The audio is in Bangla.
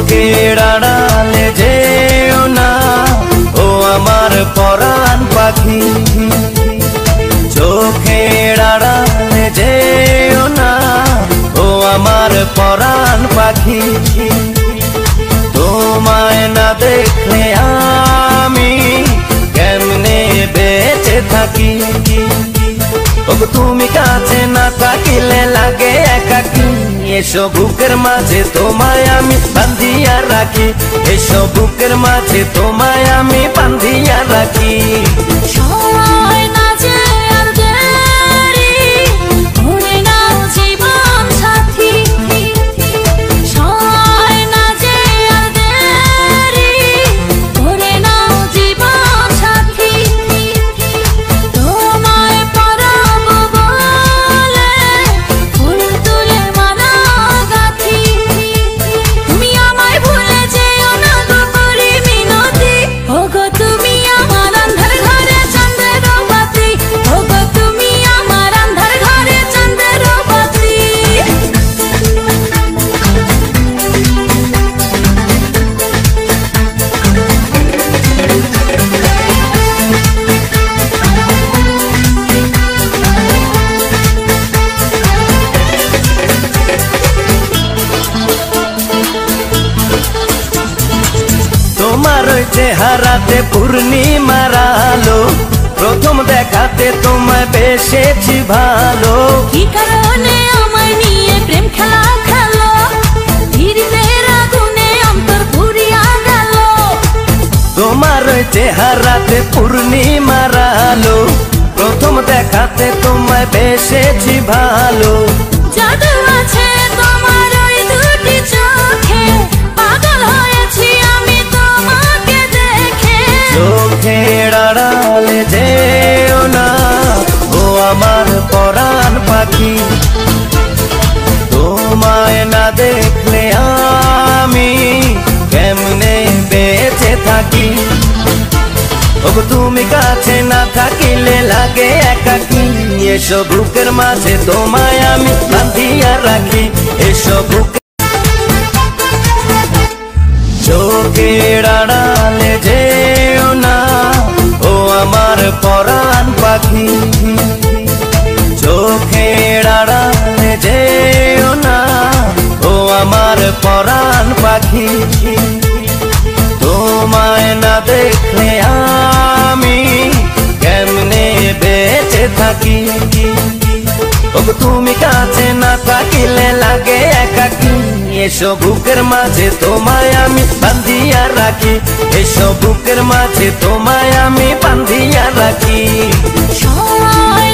চোখের আড়ালে যেও না ও আমার পরাণ পাখি, চোখের আড়ালে যেও না ও আমার পরাণ পাখি। তোমায় না দেখলে আমি কেমনে বেঁচে থাকি, তুমি কাছে না থাকিলে লাগে একাকী। এসো বুকের মাঝে তোমায় আমি বাঁধিয়া রাখি, এসো বুকের মাঝে তোমায় আমি বাঁধিয়া রাখি। সময় না যে আর দেরি, করে নাও জীবন সাথী। সময় না যে আর দেরি, করে নাও জীবন সাথী। তোমায় পরাবো বলে ফুল তুলে মালা গাঁথি। তুমি আমায় ভুলে যেও না গো করি মিনতি, ওগো তুমি আমার আন্ধার ঘরে চাঁদের বাতি, ওগো তুমি আমার আন্ধার ঘরে চাঁদের বাতি। তোমার ওই চেহারাতে পূর্ণিমার আলো, প্রথম দেখাতে তোমায় বেসেছি ভালো। কি কারণে আমায় নিয়ে প্রেম খেলা খেলো, ধীরের আগুনে অন্তর পুড়িয়া গেল। তোমার ওই চেহারাতে পূর্ণিমার আলো, প্রথম দেখাতে তোমায় বেসেছি ভালো। জাদু আছে তোমার ওই দুটি চোখে, পাগল হয়েছি আমি তোমাকে দেখে। চোখের আড়ালে যেও না ও আমার পরাণ পাখি, তোমায় না দেখলে আমি কেমনে বেঁচে থাকি, ওগো তুমি কাছে না থাকিলে লাগে একাকী। এসো বুকের মাঝে তোমায় আমি বাঁধিয়া রাখি, এসো বুকে। চোখের আড়ালে যেও না ও আমার পরাণ পাখি, চোখের আড়ালে যেও না ও আমার পরাণ পাখি। তোমায় না দেখলে আমি কেমনে বেঁচে থাকি, ওগো তুমি কাছে না থাকিলে লাগে একাকী। এসো বুকের মাঝে তোমায় আমি বাঁধিয়া রাখি, এসো বুকের মাঝে তোমায় আমি বাঁধিয়া রাখি। সময়